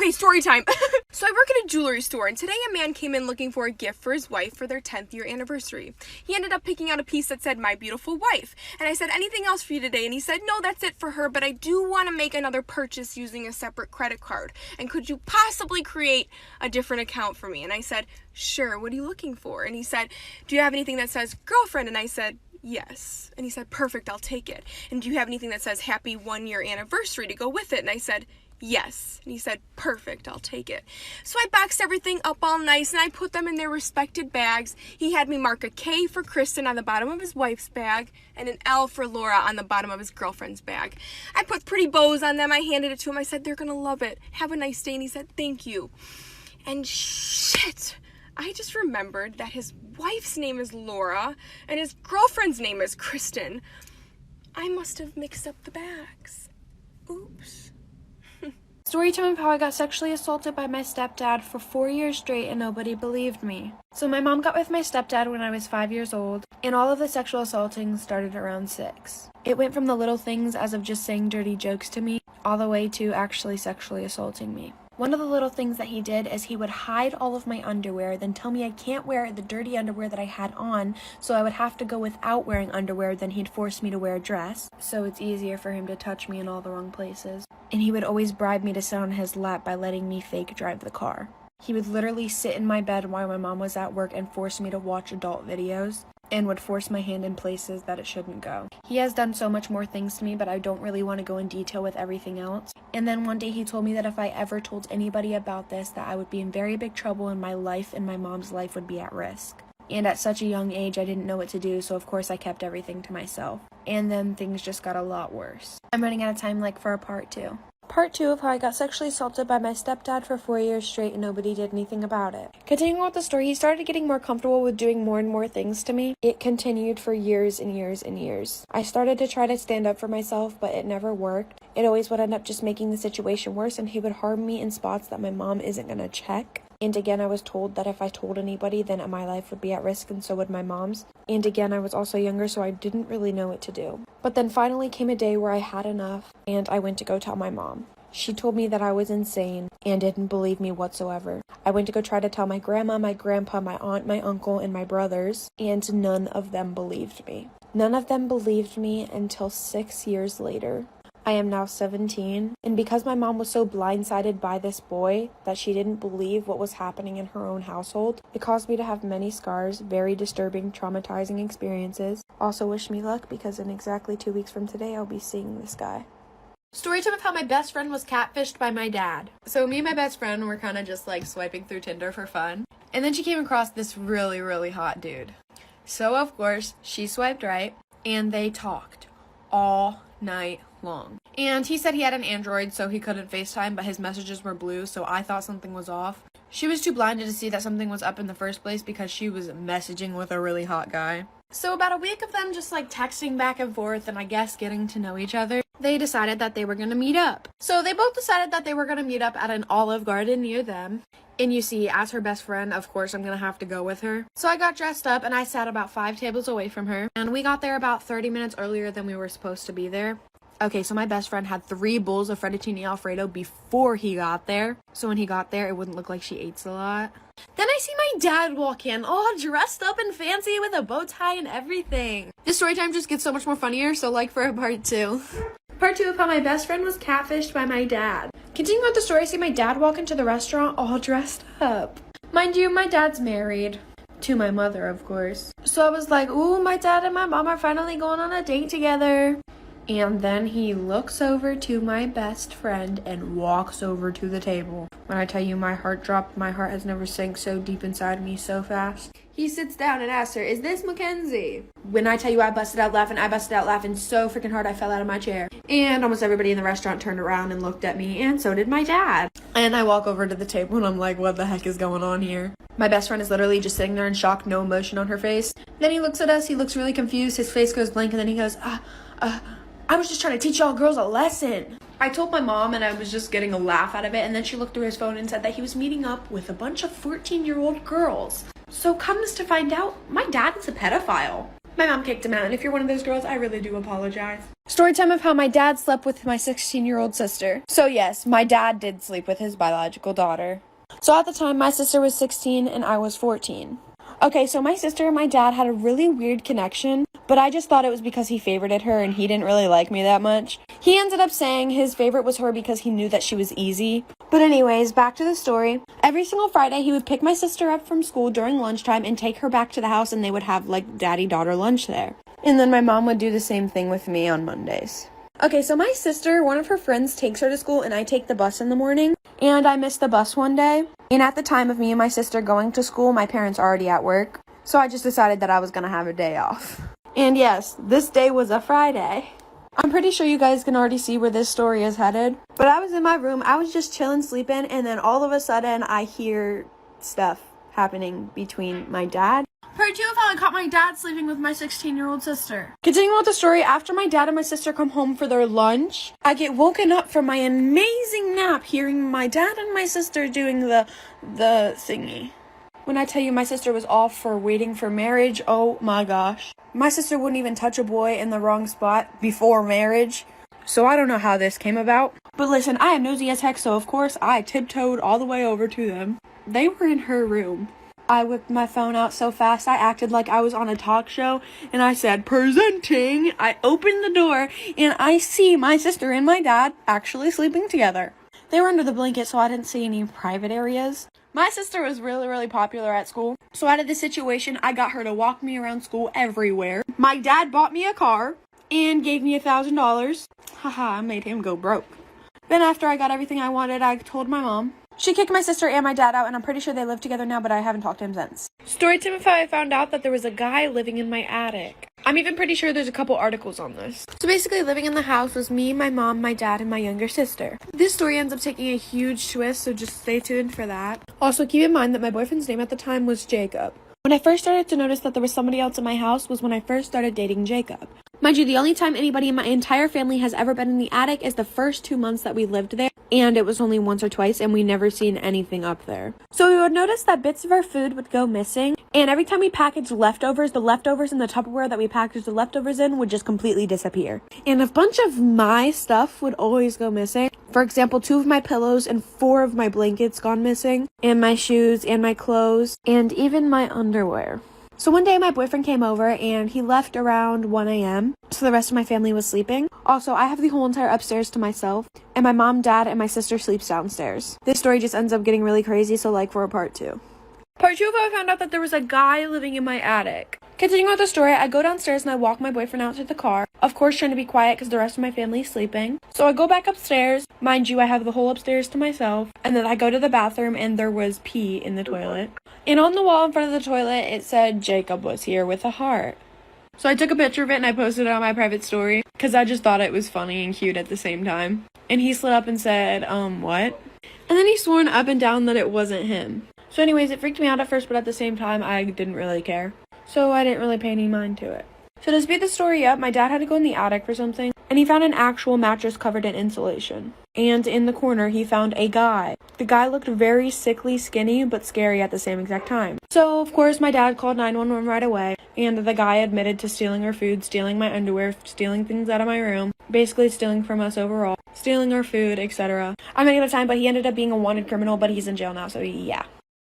Okay, story time. So I work at a jewelry store, and today a man came in looking for a gift for his wife for their 10th year anniversary. He ended up picking out a piece that said, "My beautiful wife." And I said, "Anything else for you today?" And he said, "No, that's it for her, but I do want to make another purchase using a separate credit card. And could you possibly create a different account for me?" And I said, "Sure, what are you looking for?" And he said, "Do you have anything that says girlfriend?" And I said, "Yes." And he said, "Perfect, I'll take it. And do you have anything that says happy 1-year anniversary to go with it?" And I said, "Yes." And he said, "Perfect, I'll take it." So I boxed everything up all nice and I put them in their respected bags. He had me mark a K for Kristen on the bottom of his wife's bag and an L for Laura on the bottom of his girlfriend's bag. I put pretty bows on them. I handed it to him. I said, "They're gonna love it. Have a nice day." And he said, "Thank you." And shit, I just remembered that his wife's name is Laura and his girlfriend's name is Kristen. I must have mixed up the bags. Oops. Story time of how I got sexually assaulted by my stepdad for 4 years straight and nobody believed me. So my mom got with my stepdad when I was 5 years old, and all of the sexual assaulting started around 6. It went from the little things as of just saying dirty jokes to me, all the way to actually sexually assaulting me. One of the little things that he did is he would hide all of my underwear, then tell me I can't wear the dirty underwear that I had on, so I would have to go without wearing underwear, then he'd force me to wear a dress, so it's easier for him to touch me in all the wrong places. And he would always bribe me to sit on his lap by letting me fake drive the car. He would literally sit in my bed while my mom was at work and force me to watch adult videos, and would force my hand in places that it shouldn't go. He has done so much more things to me, but I don't really want to go in detail with everything else. And then one day he told me that if I ever told anybody about this, that I would be in very big trouble and my life and my mom's life would be at risk. And at such a young age, I didn't know what to do, so of course I kept everything to myself. And then things just got a lot worse. I'm running out of time for a part 2. Part 2 of how I got sexually assaulted by my stepdad for 4 years straight and nobody did anything about it. Continuing with the story, he started getting more comfortable with doing more and more things to me. It continued for years and years and years. I started to try to stand up for myself, but it never worked. It always would end up just making the situation worse, and he would harm me in spots that my mom isn't gonna check. And again, I was told that if I told anybody, then my life would be at risk, and so would my mom's. And again, I was also younger, so I didn't really know what to do. But then finally came a day where I had enough, and I went to go tell my mom. She told me that I was insane and didn't believe me whatsoever. I went to go try to tell my grandma, my grandpa, my aunt, my uncle, and my brothers, and none of them believed me. None of them believed me until 6 years later. I am now 17, and because my mom was so blindsided by this boy that she didn't believe what was happening in her own household, it caused me to have many scars, very disturbing, traumatizing experiences. Also wish me luck, because in exactly 2 weeks from today, I'll be seeing this guy. Story time of how my best friend was catfished by my dad. So me and my best friend were kind of just swiping through Tinder for fun. And then she came across this really, really hot dude. So of course, she swiped right, and they talked all night long. And he said he had an Android, so he couldn't FaceTime, but his messages were blue, so I thought something was off. She was too blinded to see that something was up in the first place because she was messaging with a really hot guy. So about a week of them just texting back and forth and I guess getting to know each other, they decided that they were going to meet up. So they both decided that they were going to meet up at an Olive Garden near them. And you see, as her best friend, of course, I'm going to have to go with her. So I got dressed up and I sat about 5 tables away from her. And we got there about 30 minutes earlier than we were supposed to be there. Okay, so my best friend had 3 bowls of fettuccine alfredo before he got there. So when he got there, it wouldn't look like she ate a lot. Then I see my dad walk in, all dressed up and fancy with a bow tie and everything. This story time just gets so much more funnier, so for a part 2. Part 2 of how my best friend was catfished by my dad. Continuing with the story, I see my dad walk into the restaurant all dressed up. Mind you, my dad's married. To my mother, of course. So I was like, ooh, my dad and my mom are finally going on a date together. And then he looks over to my best friend and walks over to the table. When I tell you my heart dropped, my heart has never sank so deep inside me so fast. He sits down and asks her, "Is this Mackenzie?" When I tell you I busted out laughing so freaking hard I fell out of my chair. And almost everybody in the restaurant turned around and looked at me, and so did my dad. And I walk over to the table and I'm like, what the heck is going on here? My best friend is literally just sitting there in shock, no emotion on her face. Then he looks at us, he looks really confused, his face goes blank, and then he goes, I was just trying to teach y'all girls a lesson. I told my mom and I was just getting a laugh out of it, and then she looked through his phone and said that he was meeting up with a bunch of 14-year-old girls. So comes to find out, my dad is a pedophile. My mom kicked him out, and if you're one of those girls, I really do apologize. Story time of how my dad slept with my 16-year-old sister. So yes, my dad did sleep with his biological daughter. So at the time, my sister was 16 and I was 14. Okay, so my sister and my dad had a really weird connection, but I just thought it was because he favorited her and he didn't really like me that much. He ended up saying his favorite was her because he knew that she was easy. But anyways, back to the story. Every single Friday, he would pick my sister up from school during lunchtime and take her back to the house, and they would have like daddy-daughter lunch there. And then my mom would do the same thing with me on Mondays. Okay, so my sister, one of her friends takes her to school and I take the bus in the morning. And I missed the bus one day. And at the time of me and my sister going to school, my parents are already at work. So I just decided that I was going to have a day off. And yes, this day was a Friday. I'm pretty sure you guys can already see where this story is headed. But I was in my room, I was just chilling, sleeping, and then all of a sudden I hear stuff happening between my dad. Part 2 of how I caught my dad sleeping with my 16-year-old sister. Continuing with the story, after my dad and my sister come home for their lunch, I get woken up from my amazing nap hearing my dad and my sister doing the thingy. When I tell you my sister was off for waiting for marriage, oh my gosh. My sister wouldn't even touch a boy in the wrong spot before marriage. So I don't know how this came about. But listen, I am nosy as heck, so of course I tiptoed all the way over to them. They were in her room. I whipped my phone out so fast, I acted like I was on a talk show, and I said, "Presenting!" I opened the door, and I see my sister and my dad actually sleeping together. They were under the blanket, so I didn't see any private areas. My sister was really, really popular at school, so out of this situation, I got her to walk me around school everywhere. My dad bought me a car and gave me $1,000. Haha, I made him go broke. Then after I got everything I wanted, I told my mom. She kicked my sister and my dad out, and I'm pretty sure they live together now, but I haven't talked to him since. Story time of how I found out that there was a guy living in my attic. I'm even pretty sure there's a couple articles on this. So basically, living in the house was me, my mom, my dad, and my younger sister. This story ends up taking a huge twist, so just stay tuned for that. Also, keep in mind that my boyfriend's name at the time was Jacob. When I first started to notice that there was somebody else in my house was when I first started dating Jacob. Mind you, the only time anybody in my entire family has ever been in the attic is the first 2 months that we lived there, and it was only once or twice, and we never seen anything up there. So we would notice that bits of our food would go missing, and every time we packaged leftovers, the leftovers in the Tupperware that we packaged the leftovers in would just completely disappear. And a bunch of my stuff would always go missing. For example, 2 of my pillows and 4 of my blankets gone missing, and my shoes and my clothes, and even my underwear. So one day my boyfriend came over and he left around 1 a.m. So the rest of my family was sleeping. Also, I have the whole entire upstairs to myself, and my mom, dad, and my sister sleeps downstairs. This story just ends up getting really crazy, so like for a part 2. Part 2 of how I found out that there was a guy living in my attic. Continuing with the story, I go downstairs and I walk my boyfriend out to the car. Of course, trying to be quiet because the rest of my family is sleeping. So I go back upstairs. Mind you, I have the whole upstairs to myself. And then I go to the bathroom and there was pee in the toilet. And on the wall in front of the toilet, it said Jacob was here with a heart. So I took a picture of it and I posted it on my private story because I just thought it was funny and cute at the same time. And he slid up and said, what? And then he swore up and down that it wasn't him. So anyways, it freaked me out at first, but at the same time, I didn't really care. So I didn't really pay any mind to it. So to speed the story up, my dad had to go in the attic for something, and he found an actual mattress covered in insulation. And in the corner, he found a guy. The guy looked very sickly, skinny, but scary at the same exact time. So, of course, my dad called 911 right away, and the guy admitted to stealing our food, stealing my underwear, stealing things out of my room, basically stealing from us overall, stealing our food, etc. I'm running out of time, but he ended up being a wanted criminal, but he's in jail now, so yeah.